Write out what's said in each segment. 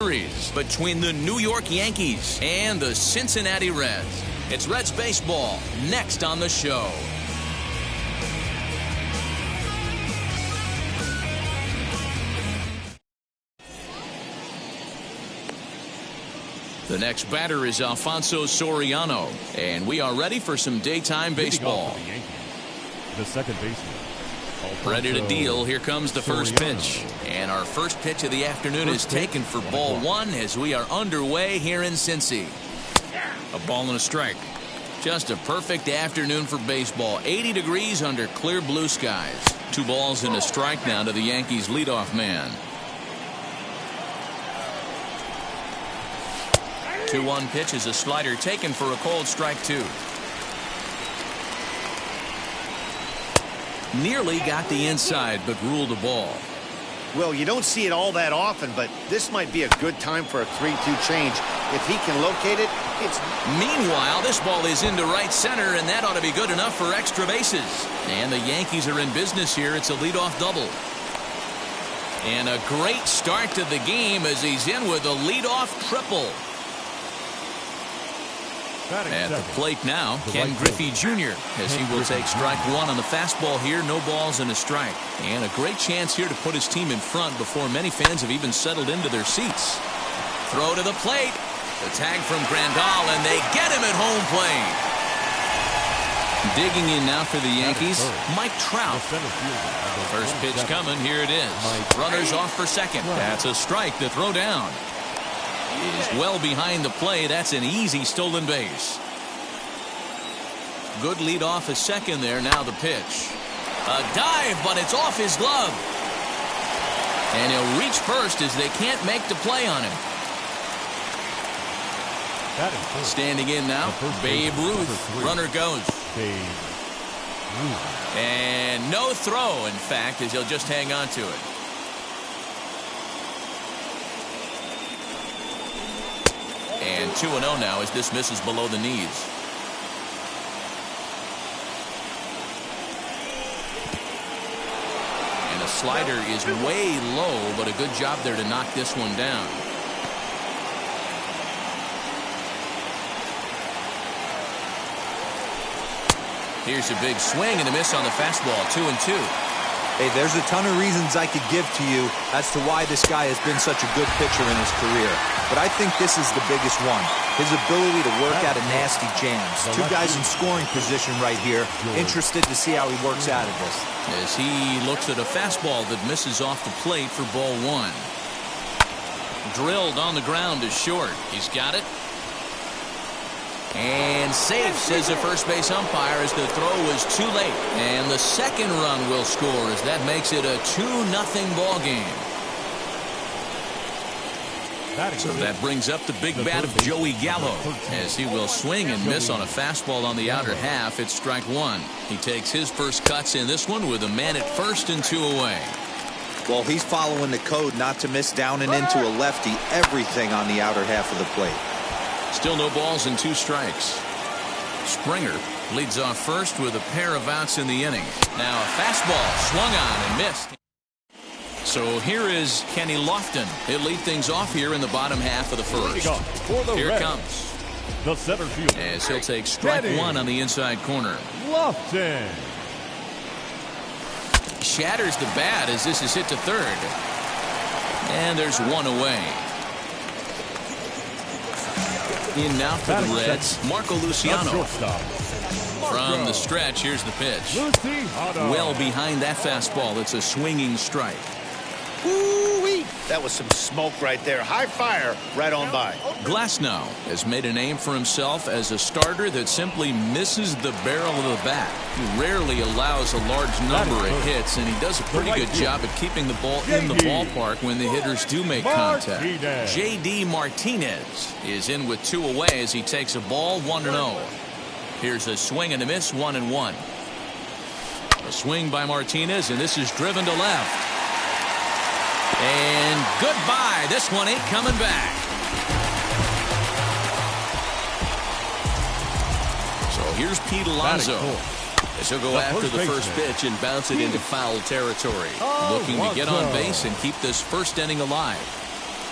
Series between the New York Yankees and the Cincinnati Reds. It's Reds baseball next on the show. The next batter is Alfonso Soriano, and we are ready for some daytime baseball. The second baseman. Ready to deal. Here comes the first pitch. And our first pitch of the afternoon is taken for ball one as we are underway here in Cincy. A ball and a strike. Just a perfect afternoon for baseball. 80 degrees under clear blue skies. 2 balls and a strike now to the Yankees leadoff man. 2-1 pitch is a slider taken for a cold strike 2. Nearly got the inside, but ruled a ball. Well, you don't see it all that often, but this might be a good time for a 3-2 change. If he can locate it, it's... Meanwhile, this ball is into right center, and that ought to be good enough for extra bases. And the Yankees are in business here. It's a leadoff double. And a great start to the game as he's in with a leadoff triple. At the plate now, Ken Griffey Jr. as he will take strike 1 on the fastball here. No balls and a strike. And a great chance here to put his team in front before many fans have even settled into their seats. Throw to the plate. The tag from Grandal, and they get him at home plate. Digging in now for the Yankees, Mike Trout. First pitch coming. Here it is. Runners off for second. That's a strike to throw down. Is well behind the play. That's an easy stolen base. Good lead off a second there. Now the pitch. A dive, but it's off his glove. And he'll reach first as they can't make the play on him. Standing in now, Babe Ruth. Runner goes. And no throw, in fact, as he'll just hang on to it. And 2-0 now as this misses below the knees. And the slider is way low, but a good job there to knock this one down. Here's a big swing and a miss on the fastball. 2-2. Hey, there's a ton of reasons I could give to you as to why this guy has been such a good pitcher in his career. But I think this is the biggest one. His ability to work out of nasty jams. 2 guys in scoring position right here. Interested to see how he works out of this. As he looks at a fastball that misses off the plate for ball 1. Drilled on the ground is short. He's got it. And safe, says the first base umpire, as the throw was too late. And the second run will score as that makes it a 2-0 ball game. So that brings up the big bat of Joey Gallo as he will swing and miss on a fastball on the outer half. It's strike 1. He takes his first cuts in this one with a man at first and 2 away. Well, he's following the code not to miss down and into a lefty. Everything on the outer half of the plate. Still no balls and 2 strikes. Springer leads off first with a pair of outs in the inning. Now a fastball swung on and missed. So here is Kenny Lofton. He'll lead things off here in the bottom half of the first. Here it comes. The center field. As he'll take strike 1 on the inside corner. Lofton. Shatters the bat as this is hit to third. And there's 1 away. In now for the Reds, Marco Luciano. From the stretch, here's the pitch. Well behind that fastball. It's a swinging strike. Woo-wee. That was some smoke right there. High fire right on by. Glasnow has made a name for himself as a starter that simply misses the barrel of the bat. He rarely allows a large number of hits, and he does a pretty good job at keeping the ball in the ballpark when the hitters do make contact. J.D. Martinez is in with 2 away as he takes a ball 1-0. Here's a swing and a miss, 1-1. A swing by Martinez, and this is driven to left. And goodbye. This one ain't coming back. So here's Pete Alonso. As he'll go after the first pitch and bounce it into foul territory. Looking to get on base and keep this first inning alive.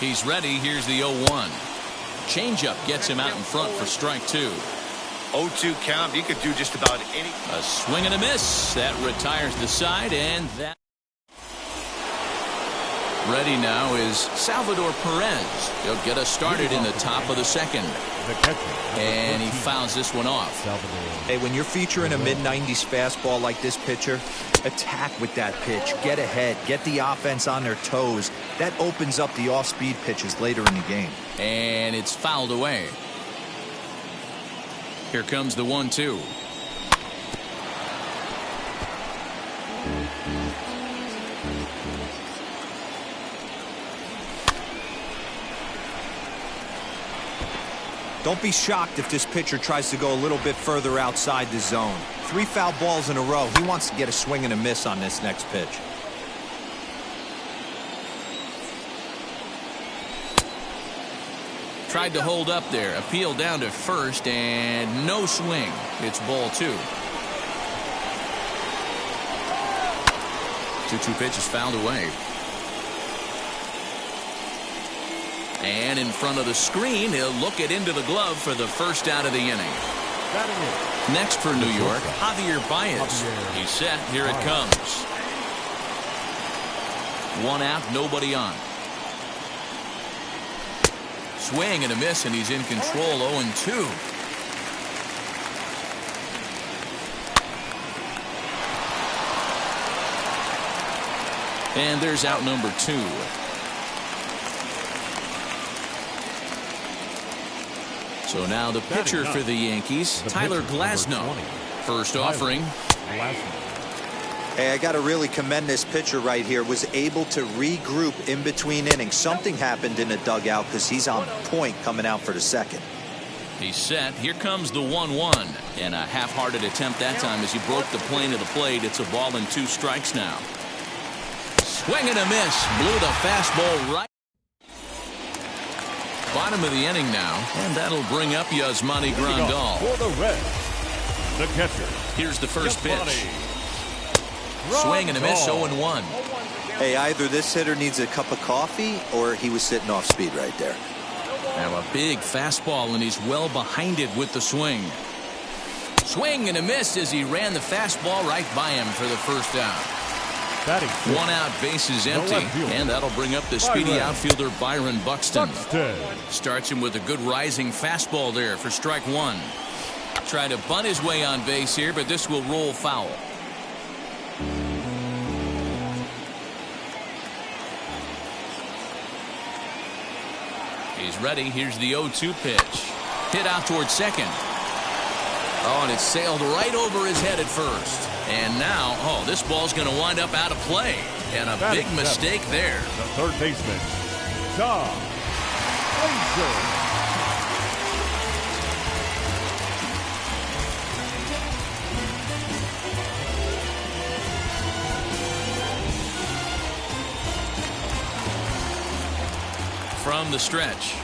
He's ready. Here's the 0-1. Changeup gets him out in front for strike 2. 0-2 count. You could do just about any. A swing and a miss. That retires the side, and that. Ready now is Salvador Perez. He'll get us started in the top of the second. And he fouls this one off. Hey, when you're featuring a mid-90s fastball like this pitcher, attack with that pitch. Get ahead. Get the offense on their toes. That opens up the off-speed pitches later in the game. And it's fouled away. Here comes the 1-2. Don't be shocked if this pitcher tries to go a little bit further outside the zone. 3 foul balls in a row. He wants to get a swing and a miss on this next pitch. Tried to hold up there. Appeal down to first, and no swing. It's ball 2. 2-2 pitch is fouled away. And in front of the screen, he'll look it into the glove for the first out of the inning. Next for New York, Javier Baez. He's set. Here it comes. 1 out, nobody on. Swing and a miss, and he's in control. 0-2. And there's out number 2. So now the pitcher for the Yankees, Tyler Glasnow. First offering. Hey, I got to really commend this pitcher right here. Was able to regroup in between innings. Something happened in the dugout because he's on point coming out for the second. He's set. Here comes the 1-1. And a half-hearted attempt that time as he broke the plane of the plate. It's a ball and 2 strikes now. Swing and a miss. Blew the fastball right. Bottom of the inning now, and that'll bring up Yasmani Grandal. For the Reds, the catcher. Here's the first pitch. Swing and a miss. 0-1. Hey, either this hitter needs a cup of coffee or he was sitting off speed right there. Now a big fastball, and he's well behind it with the swing. Swing and a miss as he ran the fastball right by him for the first out. 1 out, bases empty, and that'll bring up the speedy outfielder Byron Buxton. Starts him with a good rising fastball there for strike 1. Trying to bunt his way on base here, but this will roll foul. He's ready. Here's the 0-2 pitch. Hit out towards second. Oh, and it sailed right over his head at first. And now, oh, this ball's going to wind up out of play. And a big mistake there. The third baseman, Tom Frazier. From the stretch,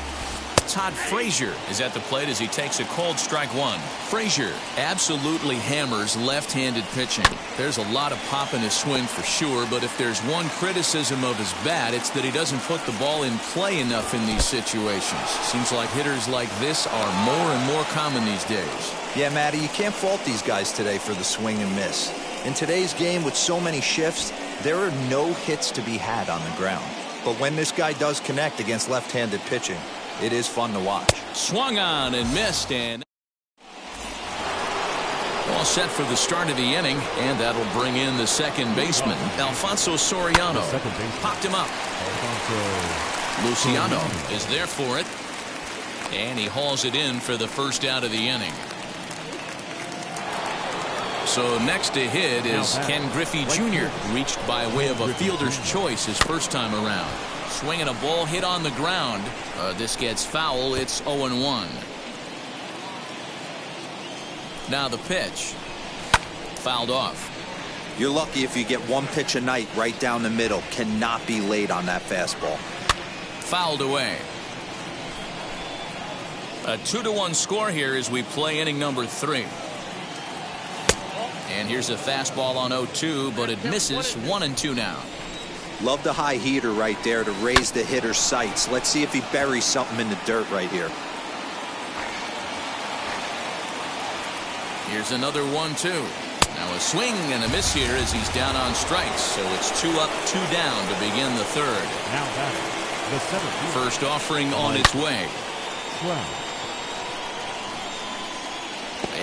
Todd Frazier is at the plate as he takes a cold strike 1. Frazier absolutely hammers left-handed pitching. There's a lot of pop in his swing for sure, but if there's one criticism of his bat, it's that he doesn't put the ball in play enough in these situations. Seems like hitters like this are more and more common these days. Yeah, Matty, you can't fault these guys today for the swing and miss. In today's game with so many shifts, there are no hits to be had on the ground. But when this guy does connect against left-handed pitching, it is fun to watch. Swung on and missed, and all set for the start of the inning, and that'll bring in the second baseman, Alfonso Soriano. Popped him up. Luciano is there for it, and he hauls it in for the first out of the inning. So next to hit is Ken Griffey Jr., reached by way of a fielder's choice his first time around. Swinging a ball hit on the ground. This gets foul. It's 0-1. Now the pitch. Fouled off. You're lucky if you get one pitch a night right down the middle. Cannot be late on that fastball. Fouled away. A 2-1 score here as we play inning number 3. And here's a fastball on 0-2, but it misses. 1-2 now. Love the high heater right there to raise the hitter's sights. Let's see if he buries something in the dirt right here. Here's another 1-2. Now a swing and a miss here as he's down on strikes. So it's 2 up, 2 down to begin the third. Now batting, the 7th. First offering on its way. 12.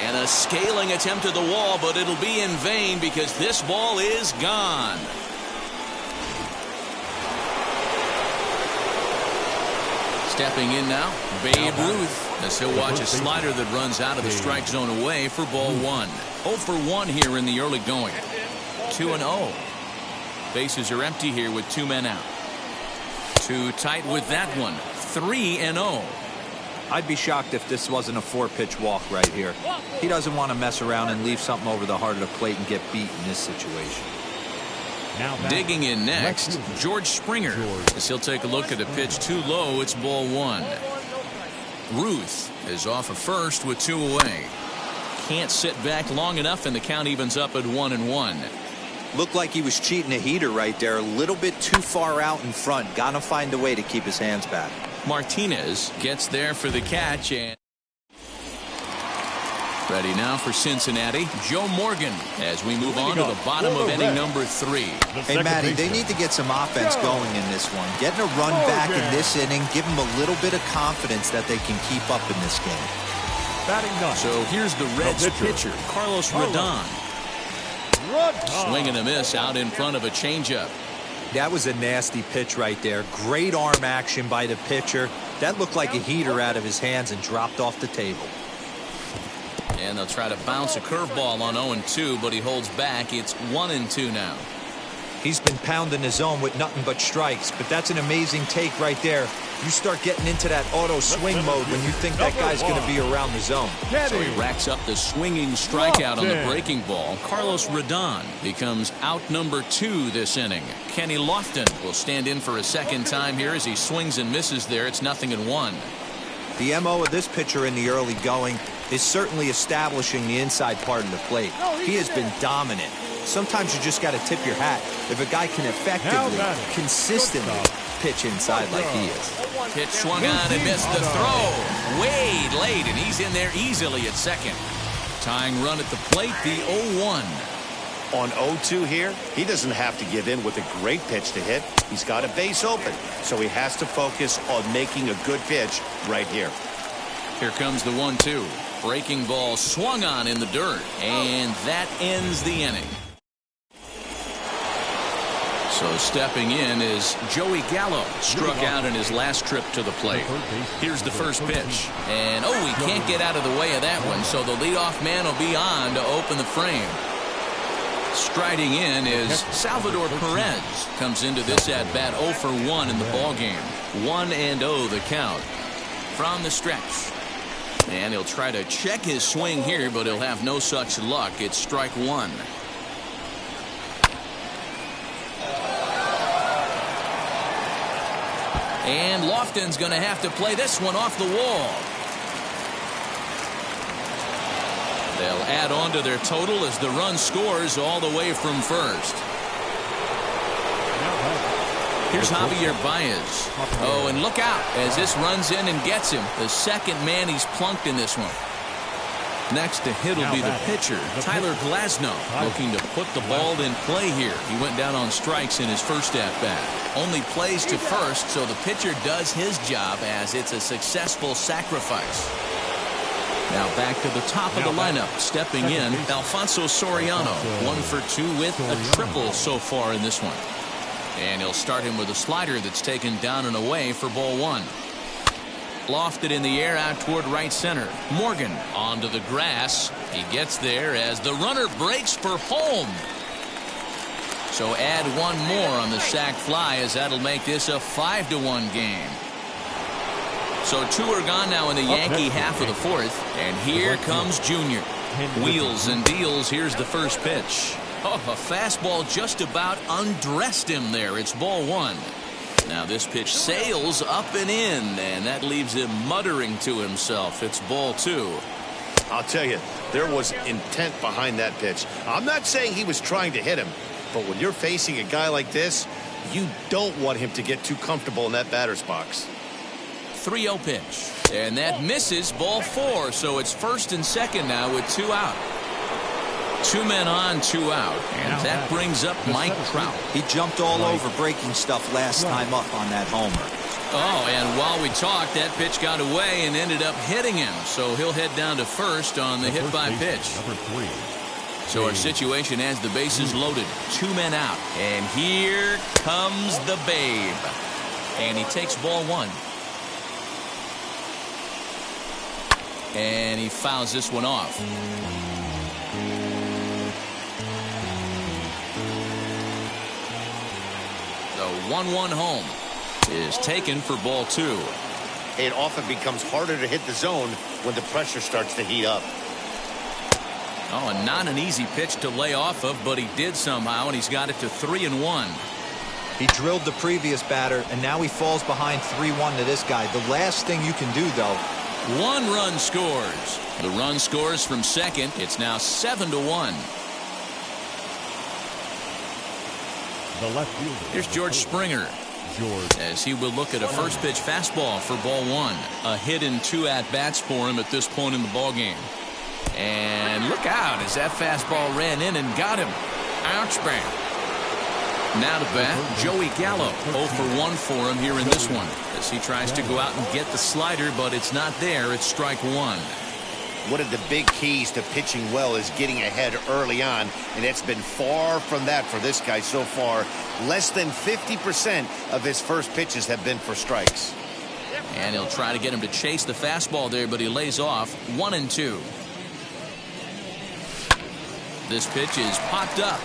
And a scaling attempt at the wall, but it'll be in vain because this ball is gone. Stepping in now, Babe Ruth, as he'll watch a slider that runs out of the strike zone away for ball 1. 0 for 1 here in the early going. 2-0. Bases are empty here with 2 men out. Too tight with that one. 3-0. I'd be shocked if this wasn't a 4-pitch walk right here. He doesn't want to mess around and leave something over the heart of the plate and get beat in this situation. Digging in next, George Springer, as he'll take a look at a pitch too low. It's ball 1. Ruth is off of first with 2 away. Can't sit back long enough, and the count evens up at 1-1. Looked like he was cheating a heater right there. A little bit too far out in front. Gotta find a way to keep his hands back. Martinez gets there for the catch, and ready now for Cincinnati, Joe Morgan, as we move on to the bottom of inning number 3. Hey, Matty, they need to get some offense going in this one. Getting a run back in this inning, give them a little bit of confidence that they can keep up in this game. So here's the Reds pitcher, Carlos Rodon. Swing and a miss out in front of a changeup. That was a nasty pitch right there. Great arm action by the pitcher. That looked like a heater out of his hands and dropped off the table. And they'll try to bounce a curveball on 0-2, but he holds back. It's 1-2 now. He's been pounding the zone with nothing but strikes, but that's an amazing take right there. You start getting into that auto swing mode when you think that guy's going to be around the zone. So he racks up the swinging strikeout on the breaking ball. Carlos Rodon becomes out number 2 this inning. Kenny Lofton will stand in for a second time here as he swings and misses there. It's 0-1. The MO of this pitcher in the early going is certainly establishing the inside part of the plate. He has been dominant. Sometimes you just got to tip your hat if a guy can effectively, consistently pitch inside like he is. Pitch swung on and missed the throw. Way late, and he's in there easily at second. Tying run at the plate, the 0-1. On 0-2 here, he doesn't have to give in with a great pitch to hit. He's got a base open, so he has to focus on making a good pitch right here. Here comes the 1-2. Breaking ball swung on in the dirt, and that ends the inning. So stepping in is Joey Gallo, struck out in his last trip to the plate. Here's the first pitch, and he can't get out of the way of that one, so the leadoff man will be on to open the frame. Striding in is Salvador Perez. Comes into this at bat 0 for 1 in the ball game. 1-0 the count from the stretch. And he'll try to check his swing here, but he'll have no such luck. It's strike 1. And Lofton's going to have to play this one off the wall. They'll add on to their total as the run scores all the way from first. Here's Javier Baez. And look out as this runs in and gets him. The second man he's plunked in this one. Next to hit will be the pitcher, Tyler Glasnow, looking to put the ball in play here. He went down on strikes in his first at-bat. Only plays to first, so the pitcher does his job as it's a successful sacrifice. Now back to the top of the lineup. Stepping in, Alfonso Soriano. 1 for 2 with a triple so far in this one. And he'll start him with a slider that's taken down and away for ball 1. Lofted in the air out toward right center. Morgan onto the grass. He gets there as the runner breaks for home. So add one more on the sac fly as that'll make this a 5-1 game. So 2 are gone now in the Yankee half of the 4th. And here comes Junior. Wheels and deals. Here's the first pitch. A fastball just about undressed him there. It's ball 1. Now this pitch sails up and in, and that leaves him muttering to himself. It's ball 2. I'll tell you, there was intent behind that pitch. I'm not saying he was trying to hit him, but when you're facing a guy like this, You don't want him to get too comfortable in that batter's box. 3-0 pitch. And that misses, ball 4. So it's first and second now with 2 out. 2 men on, 2 out. And that brings up Mike Trout. He jumped all over breaking stuff last time up on that homer. Oh, and while we talked, that pitch got away and ended up hitting him. So he'll head down to first on the hit by pitch. Number 3. So our situation has the bases loaded. 2 men out. And here comes the Babe. And he takes ball 1. And he fouls this one off. The 1-1 home is taken for ball 2. It often becomes harder to hit the zone when the pressure starts to heat up. Oh, and not an easy pitch to lay off of, but he did somehow, and he's got it to 3-1. He drilled the previous batter, and now he falls behind 3-1 to this guy. The last thing you can do, though. 1 run scores. The run scores from second. It's now 7-1. The left fielder. Here's George Springer. As he will look at a first pitch fastball for ball 1. A hit in 2 at-bats for him at this point in the ballgame. And look out as that fastball ran in and got him. Ouch, bang. Now to bat, Joey Gallo. 0 for 1 for him here in this one. As he tries to go out and get the slider, but it's not there. It's strike 1. One of the big keys to pitching well is getting ahead early on, and it's been far from that for this guy so far. Less than 50% of his first pitches have been for strikes. And he'll try to get him to chase the fastball there, but he lays off. 1-2. This pitch is popped up.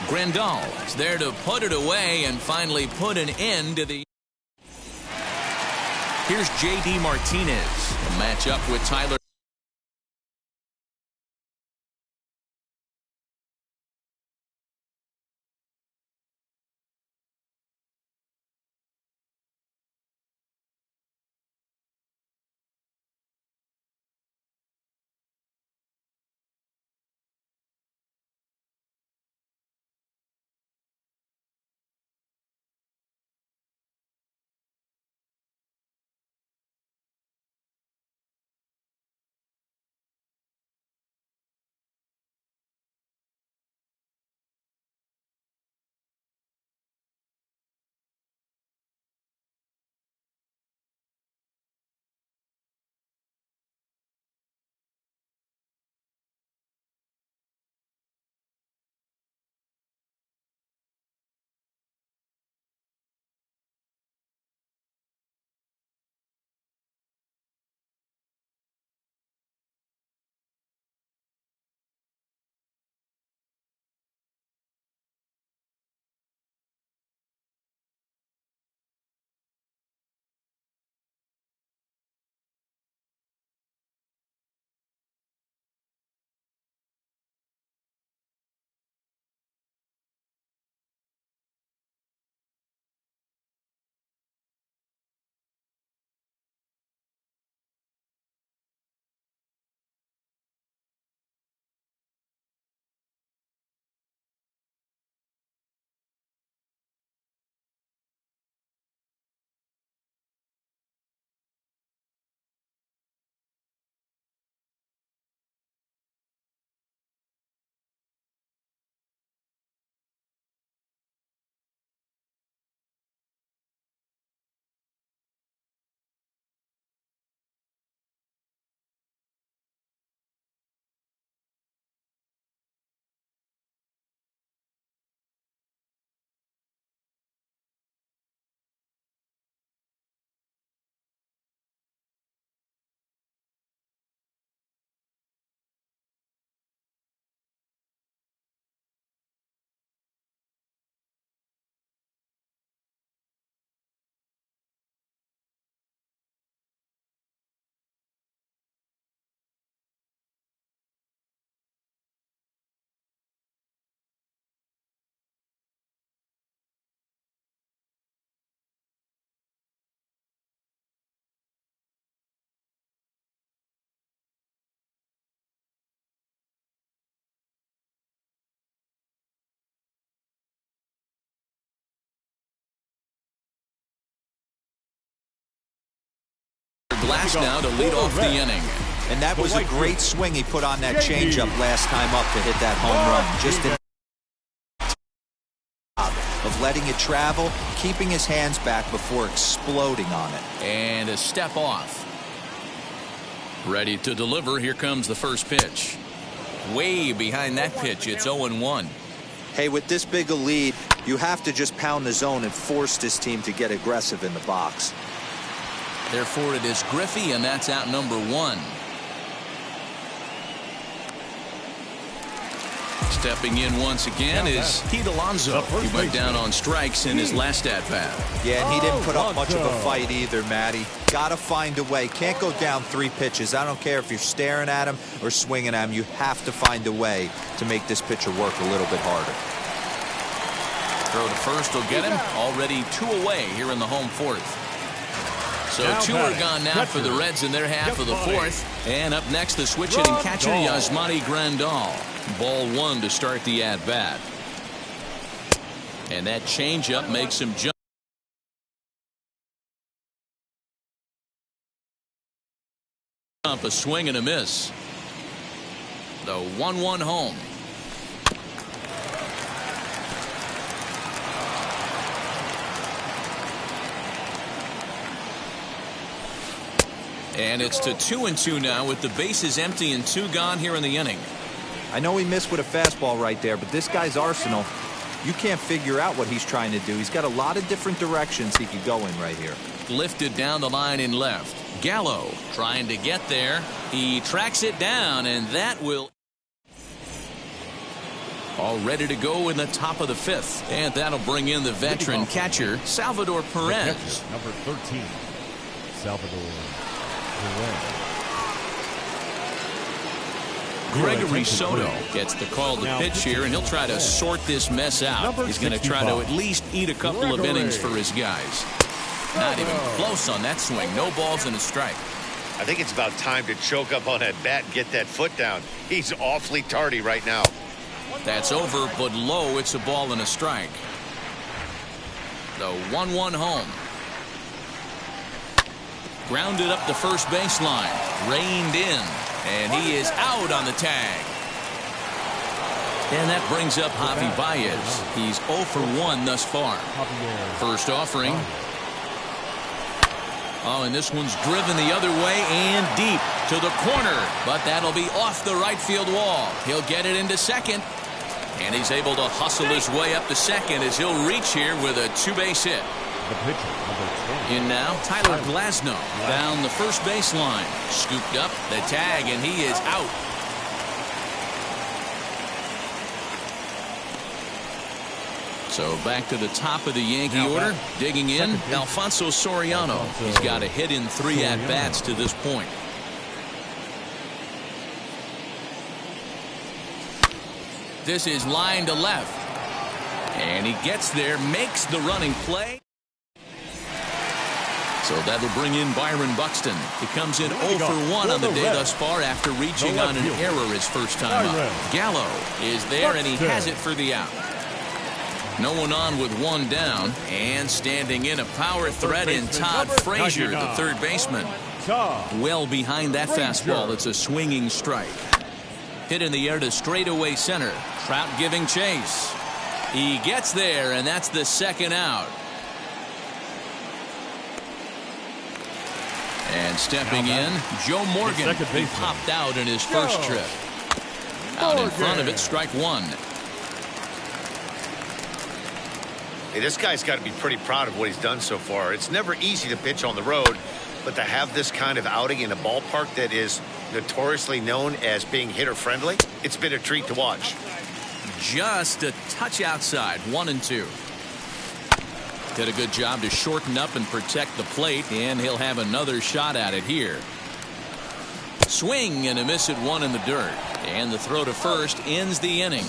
Grandal is there to put it away and finally put an end to the. Here's J.D. Martinez. A matchup with Tyler. last now to lead off the inning. And that was a great swing he put on that changeup last time up to hit that home run. Just a of letting it travel, keeping his hands back before exploding on it. And a step off. Ready to deliver. Here comes the first pitch. Way behind that pitch. It's 0-1. Hey, with this big a lead, you have to just pound the zone and force this team to get aggressive in the box. Therefore, it is Griffey, and that's out number 1. Stepping in once again is Pete Alonso. He went down on strikes in his last at-bat. Yeah, and he didn't put up much of a fight either, Matty. Gotta find a way. Can't go down 3 pitches. I don't care if you're staring at him or swinging at him. You have to find a way to make this pitcher work a little bit harder. Throw to first will get him. Already 2 away here in the home 4th. So 2 are gone now for the Reds in their half of the 4th. And up next, the switch-hitting catcher, Yasmani Grandal. Ball 1 to start the at-bat. And that changeup makes him jump. A swing and a miss. The 1-1 home. And it's to 2-2 now with the bases empty and 2 gone here in the inning. I know he missed with a fastball right there, but this guy's arsenal, you can't figure out what he's trying to do. He's got a lot of different directions he could go in right here. Lifted down the line in left. Gallo trying to get there. He tracks it down, and that will... All ready to go in the top of the 5th. And that'll bring in the veteran catcher, Salvador Perez. Number 13, Salvador Perez. Gregory Soto gets the call to pitch here, and he'll try to sort this mess out. He's going to try to at least eat a couple of innings for his guys. Not even close on that swing. No balls and a strike. I think it's about time to choke up on that bat and get that foot down. He's awfully tardy right now. That's over, but low. It's a ball and a strike. The 1-1 home. Grounded up the first baseline. Reined in. And he is out on the tag. And that brings up Javi Baez. He's 0 for 1 thus far. First offering. Oh, and this one's driven the other way and deep to the corner. But that'll be off the right field wall. He'll get it into second. And he's able to hustle his way up to second as he'll reach here with a 2-base hit. The pitcher, number 20. In now, Tyler Glasnow down the first baseline. Scooped up the tag, and he is out. So back to the top of the Yankee order. Digging in, Alfonso Soriano. He's got a hit in 3 at-bats to this point. This is line to left. And he gets there, makes the running play. So that'll bring in Byron Buxton. He comes in 0 for 1 on the day thus far after reaching on an error his first time up. Gallo is there, and he has it for the out. No one on with 1 down, and standing in a power threat in Todd Frazier, the third baseman. Well behind that fastball, it's a swinging strike. Hit in the air to straightaway center. Trout giving chase. He gets there, and that's the second out. And stepping in, Joe Morgan. He popped out in his first trip. Out in front of it, strike 1. Hey, this guy's got to be pretty proud of what he's done so far. It's never easy to pitch on the road, but to have this kind of outing in a ballpark that is notoriously known as being hitter-friendly, it's been a treat to watch. Just a touch outside, 1-2. Did a good job to shorten up and protect the plate, and he'll have another shot at it here. Swing and a miss at 1 in the dirt. And the throw to first ends the inning.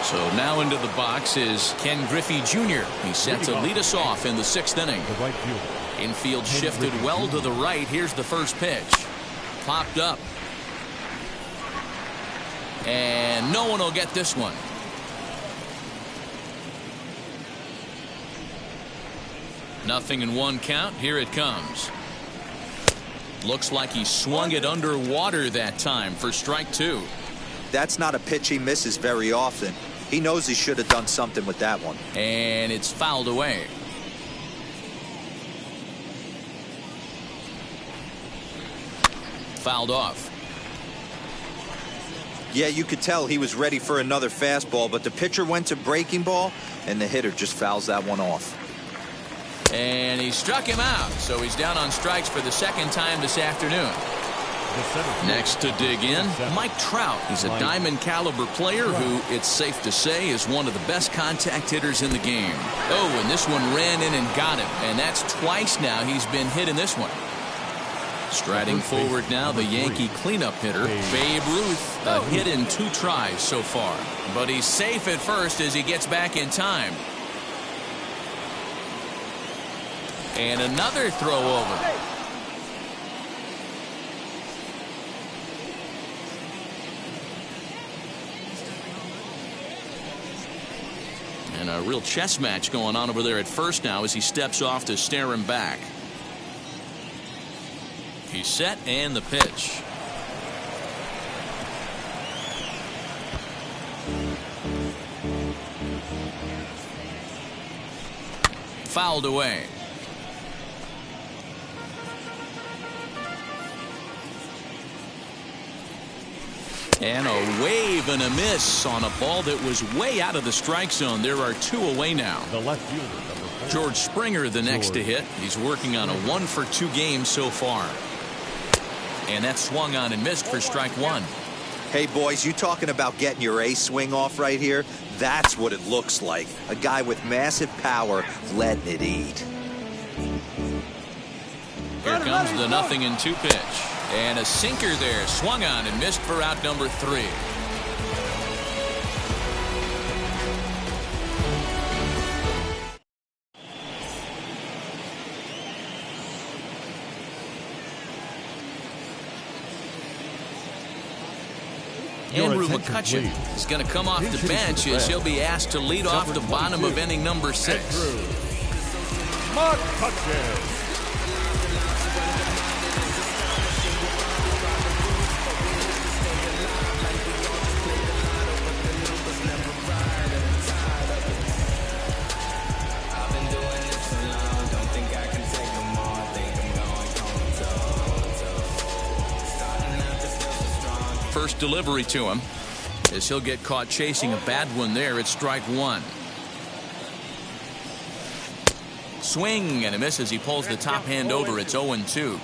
So now into the box is Ken Griffey Jr. He's set to lead us off in the 6th inning. Infield shifted well to the right. Here's the first pitch. Popped up. And no one will get this one. 0-1 count. Here it comes. Looks like he swung it underwater that time for strike 2. That's not a pitch he misses very often. He knows he should have done something with that one. And it's fouled away. Fouled off. Yeah, you could tell he was ready for another fastball, but the pitcher went to breaking ball, and the hitter just fouls that one off. And he struck him out, so he's down on strikes for the second time this afternoon. Next to dig in, Mike Trout. He's a diamond caliber player who, it's safe to say, is one of the best contact hitters in the game. Oh, and this one ran in and got him, and that's twice now he's been hit in this one. Striding forward now, the Yankee cleanup hitter, Babe Ruth. A hit in 2 tries so far, but he's safe at first as he gets back in time. And another throw over. And a real chess match going on over there at first now as he steps off to stare him back. He's set and the pitch. Fouled away. And a wave and a miss on a ball that was way out of the strike zone. There are 2 away now. The left fielder, number 4. George Springer, the next to hit. He's working on a 1-for-2 game so far. And that swung on and missed for strike 1. Hey, boys, you talking about getting your A swing off right here? That's what it looks like. A guy with massive power letting it eat. Here comes the 0-2 pitch. And a sinker there, swung on and missed for out number 3. Andrew McCutcheon is going to come off the bench as he'll be asked to lead off the bottom of inning number 6. McCutcheon. First delivery to him as he'll get caught chasing a bad one there at strike 1. Swing and a miss as he pulls the top hand over. It's 0-2.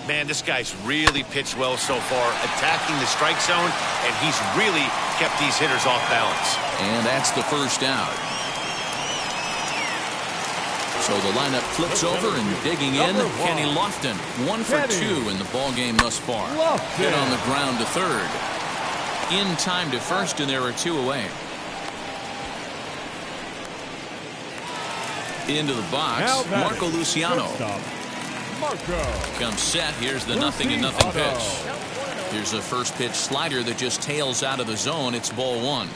Man, this guy's really pitched well so far, attacking the strike zone, and he's really kept these hitters off balance. And that's the first out. So the lineup flips over and digging in, Kenny Lofton. 1 for 2 in the ball game thus far. Hit on the ground to third. In time to first, and there are 2 away. Into the box, Marco Luciano. Comes set. Here's the 0-0 pitch. Here's a first pitch slider that just tails out of the zone. It's ball 1.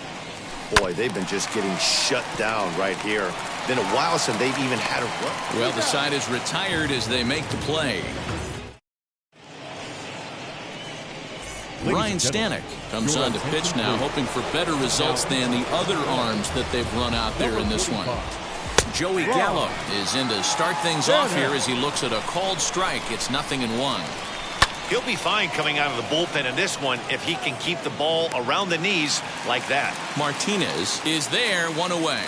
Boy, they've been just getting shut down right here. Been a while since they've even had a run. Well, the side is retired as they make the play. Ryan Stanek comes on to pitch now, hoping for better results than the other arms that they've run out there in this one. Joey Gallo is in to start things off here as he looks at a called strike. It's 0-1. He'll be fine coming out of the bullpen in this one if he can keep the ball around the knees like that. Martinez is there, 1 away.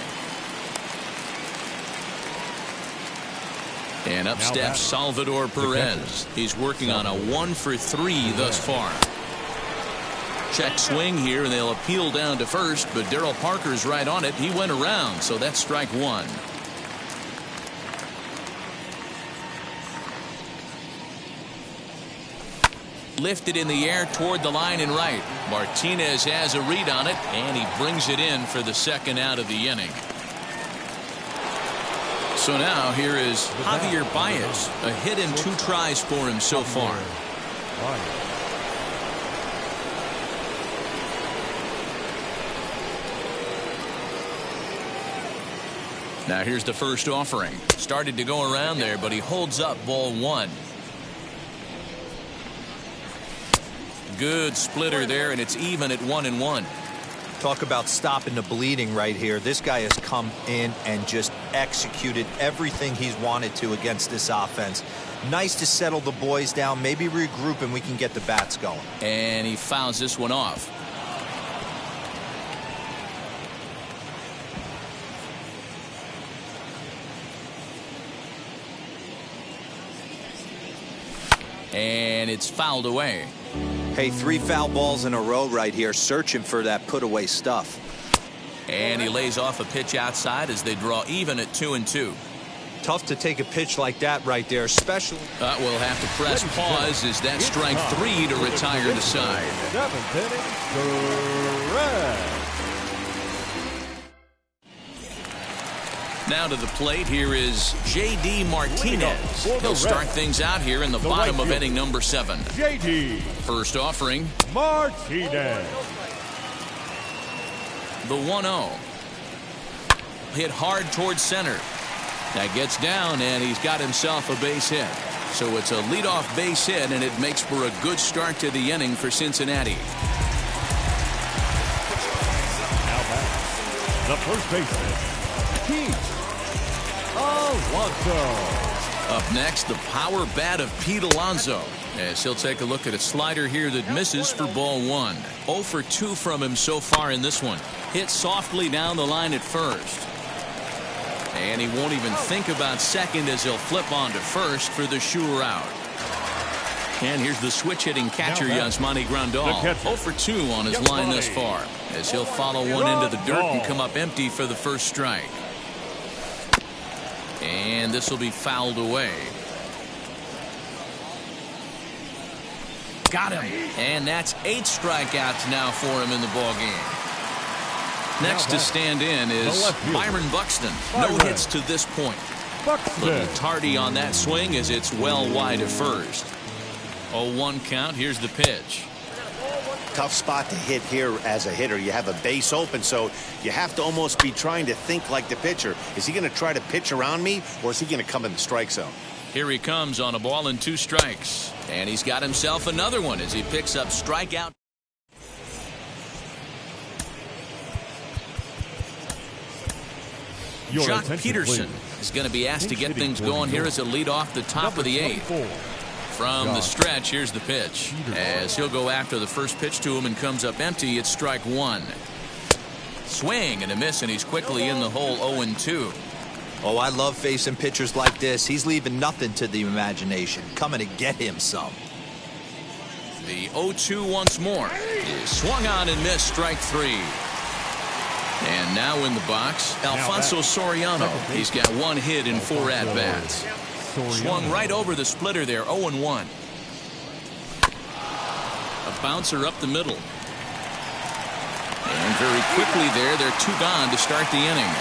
And up steps Salvador Perez. He's working on a 1 for 3 thus far. Check swing here, and they'll appeal down to first, but Darryl Parker's right on it. He went around, so that's strike 1. Lifted in the air toward the line and right. Martinez has a read on it, and he brings it in for the second out of the inning. So now here is Javier Baez. A hit in 2 tries for him so far. Now here's the first offering. Started to go around there, but he holds up ball one. Good splitter there, and it's even at 1-1. Talk about stopping the bleeding right here. This guy has come in and just executed everything he's wanted to against this offense. Nice to settle the boys down, maybe regroup, and we can get the bats going. And he fouls this one off. And it's fouled away. Hey, 3 foul balls in a row right here, searching for that put-away stuff. And he lays off a pitch outside as they draw even at 2-2. Tough to take a pitch like that right there, especially. We'll have to press pause as that strike 3 to retire the side. 7th inning, correct. Now to the plate, here is J.D. Martinez. He'll start things out here in the bottom of inning number 7. J.D. First offering. Martinez. The 1-0. Hit hard towards center. That gets down, and he's got himself a base hit. So it's a leadoff base hit, and it makes for a good start to the inning for Cincinnati. Now back, the first baseman, Pete Alonso. Up next, the power bat of Pete Alonso, as he'll take a look at a slider here that misses for ball 1. 0 for 2 from him so far in this one. Hit softly down the line at first. And he won't even think about second as he'll flip on to first for the sure out. And here's the switch-hitting catcher, Yasmani Grandal. 0 for 2 on his line thus far, as he'll follow one into the dirt and come up empty for the first strike. And this will be fouled away. Got him. And that's 8 strikeouts now for him in the ballgame. Next to stand in is Byron Buxton. No hits to this point. Little tardy on that swing as it's well wide of first. 0-1 count. Here's the pitch. Tough spot to hit here as a hitter. You have a base open, so you have to almost be trying to think like the pitcher. Is he going to try to pitch around me, or is he going to come in the strike zone? Here he comes on a ball and 2 strikes. And he's got himself another one as he picks up strikeout. Jock Peterson is going to be asked to get things going here as a lead off the top of the 8th. From the stretch, here's the pitch. As he'll go after the first pitch to him and comes up empty, it's strike 1. Swing and a miss, and he's quickly in the hole 0-2. Oh, I love facing pitchers like this. He's leaving nothing to the imagination. Coming to get him some. The 0-2 once more is swung on and missed, strike 3. And now in the box, Alfonso Soriano. He's got 1 hit in 4 at-bats. Swung right over the splitter there, 0-1. A bouncer up the middle. And very quickly there, they're 2 gone to start the inning.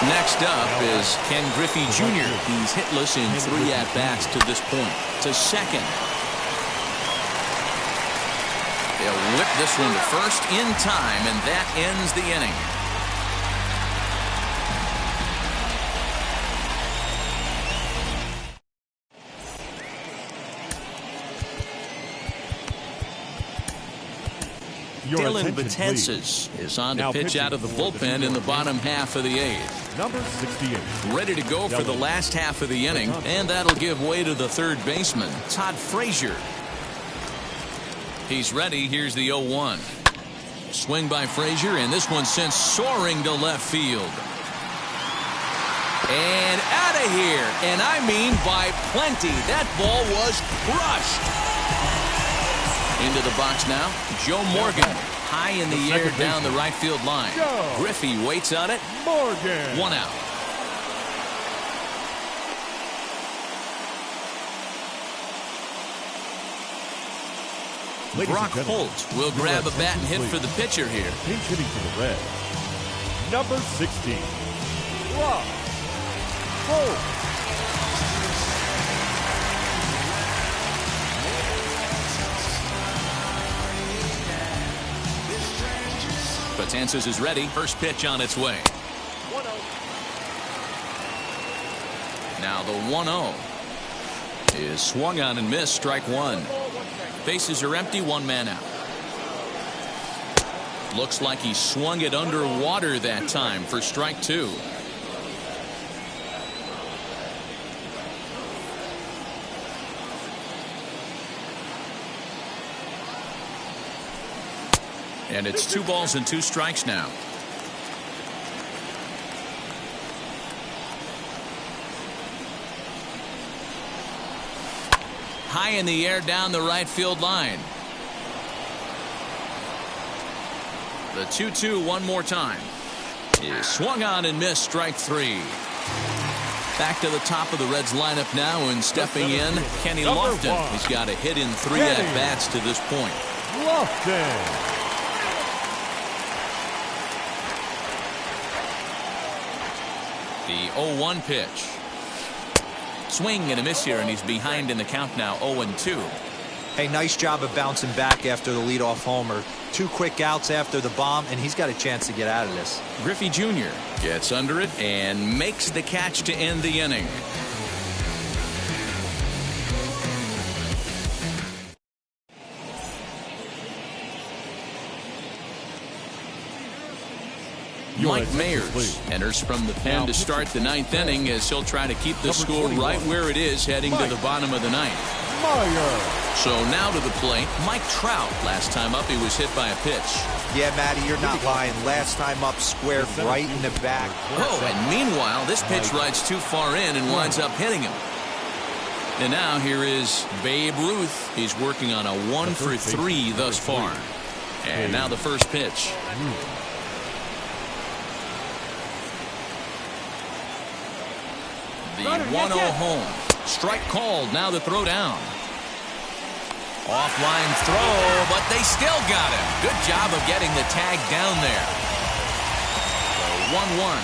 Next up is Ken Griffey Jr. He's hitless in 3 at-bats to this point. To second. They'll whip this one to first in time, and that ends the inning. Dylan Betances is on to pitch out of the bullpen in the bottom half of the 8th. Number 68. Ready to go for the last half of the inning, and that'll give way to the third baseman, Todd Frazier. He's ready. Here's the 0-1. Swing by Frazier, and this one sent soaring to left field. And out of here, and I mean by plenty. That ball was crushed. Into the box now, Joe Morgan, high in the air down the right field line. Griffey waits on it. Morgan. 1 out. Brock Holt will grab a bat and hit for the pitcher here. Pinch hitting for the Reds. Number 16. Brock Holt. Betances is ready. First pitch on its way. 1-0. Now the 1-0 is swung on and missed. Strike one. Bases are empty. One man out. Looks like he swung it underwater that time for strike two. And it's 2 balls and 2 strikes now. High in the air down the right field line. The 2-2 one more time. Is swung on and missed. Strike three. Back to the top of the Reds lineup now, and stepping in, Kenny Lofton. He's got a hit in 3 at-bats to this point. Lofton. The 0-1 pitch. Swing and a miss here, and he's behind in the count now, 0-2. Hey, nice job of bouncing back after the leadoff homer. 2 quick outs after the bomb, and he's got a chance to get out of this. Griffey Jr. gets under it and makes the catch to end the inning. Mike Mayers enters from the pen to start the 9th inning, as he'll try to keep the score right where it is heading to the bottom of the 9th. So now to the plate, Mike Trout. Last time up, he was hit by a pitch. Yeah, Matty, you're not lying. Last time up, squared right in the back. Oh, and meanwhile, this pitch rides too far in and winds up hitting him. And now here is Babe Ruth. He's working on a 1-for-3 thus far. And now the first pitch. The 1-0 home. Strike called. Now the throw down. Offline throw, but they still got him. Good job of getting the tag down there. The 1-1.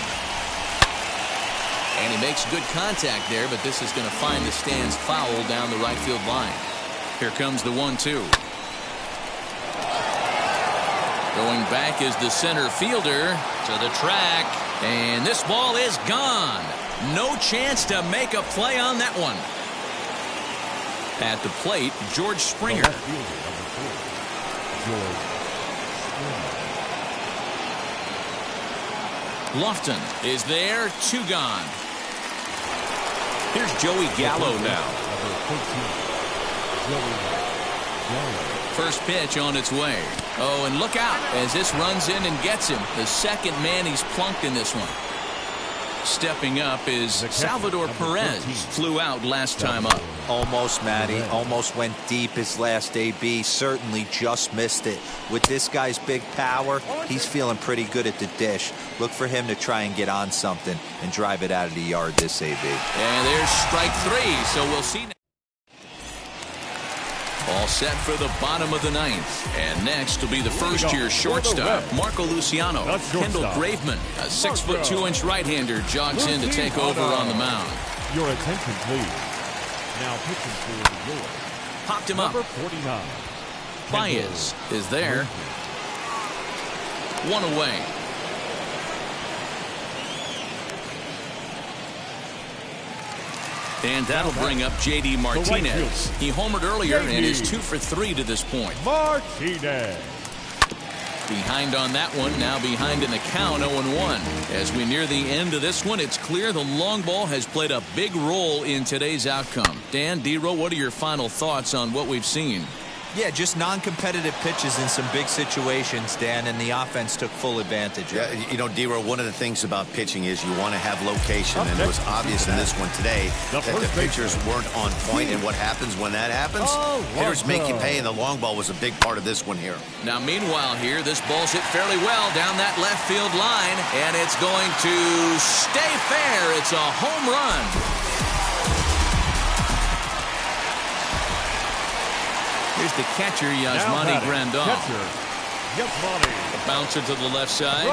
And he makes good contact there, but this is going to find the stands foul down the right field line. Here comes the 1-2. Going back is the center fielder to the track. And this ball is gone. No chance to make a play on that one. At the plate, George Springer. Lofton is there. 2 gone. Here's Joey Gallo now. First pitch on its way. Oh, and look out as this runs in and gets him. The second man he's plunked in this one. Stepping up is Salvador Perez. Flew out last time up. Almost, Matty. Almost went deep his last AB. Certainly just missed it. With this guy's big power, he's feeling pretty good at the dish. Look for him to try and get on something and drive it out of the yard this AB. And there's strike 3, so we'll see now. All set for the bottom of the 9th. And next will be the first-year shortstop, Marco Luciano. Kendall Graveman, a 6'2" right-hander, jogs in to take over on the mound. Your attention, please. Now pitching for your Popped him up. number 49. Baez is there. 1 away. And that'll bring up J.D. Martinez. He homered earlier and is 2 for 3 to this point. Martinez. Behind on that one, now behind in the count, 0-1. As we near the end of this one, it's clear the long ball has played a big role in today's outcome. Dan, D-Row, what are your final thoughts on what we've seen? Yeah, just non-competitive pitches in some big situations, Dan, and the offense took full advantage of it. Yeah, you know, D-Row, one of the things about pitching is you want to have location, and it was obvious in this one today that the pitchers weren't on point, and what happens when that happens? Hitters make you pay, and the long ball was a big part of this one here. Now, meanwhile here, this ball's hit fairly well down that left field line, and it's going to stay fair. It's a home run. Here's the catcher, Yasmani Grandal. A bouncer to the left side.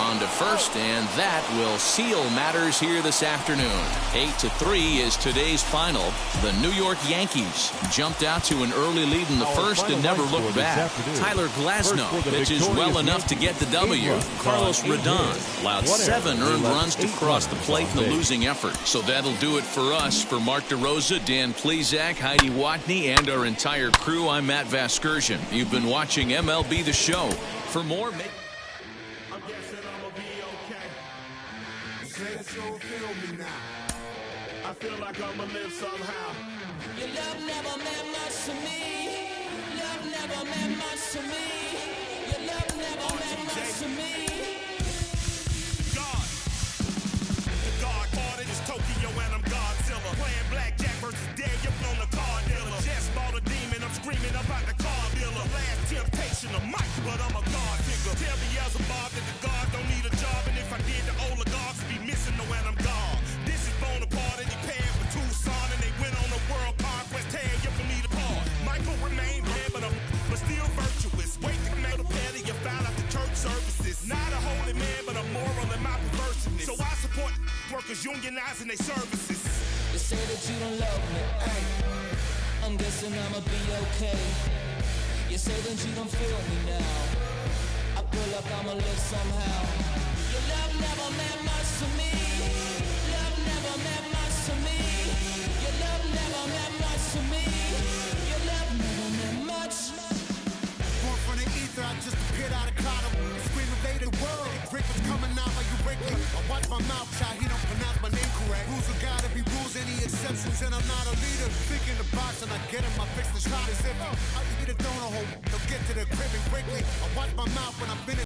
on to first, and that will seal matters here this afternoon. 8-3 is today's final. The New York Yankees jumped out to an early lead in the first and never looked back. Tyler Glasnow pitches well enough to get the W. Carlos Rodon allowed 7 earned runs to cross the plate in the losing effort. So that'll do it for us. For Mark DeRosa, Dan Plesac, Heidi Watney, and our entire crew, I'm Matt Vasgersian. You've been watching MLB The Show. For more, I'm guessing I'ma be okay. You say that you don't feel me now. I feel like I'ma live somehow. Your love never meant much to me. Love never meant much to me. Your love never meant much to me. God. The God parted is Tokyo and I'm Godzilla. Playing blackjack versus dead, you're on the card dealer. Just bought a demon, I'm screaming about the car dealer. Last temptation of Mike, but I'm a God figure. Tell me as a Bob that the God don't need a job, and if I did, the oligarchs be missing the when I'm gone. This is Bonaparte and he paired with Tucson, and they went on a world conquest, tear you from me to part. Michael remained dead, but still virtuous. Wait to come out of petty, you found out the church services. Not a holy man, but a moral in my perverseness. So I support workers unionizing their services. You say that you don't love me. Hey, I'm guessing I'ma be okay. You say that you don't feel me now. I feel like I'ma live somehow. Your love never meant much to me. Love never meant much to me. Your love never meant much to me. Your love never meant much. Born from the ether, I just appeared out of cloud. Scream invade the world. Rick was coming out while you break me. I watch my mouth shot, he don't pronounce my name correct. Rules are gotta be rules, any exceptions, and I'm not a leader. Think in the box and I get him, I fix the shot as if I eat a donut hole. They'll get to the crib and quickly. I watch my mouth when I'm finished.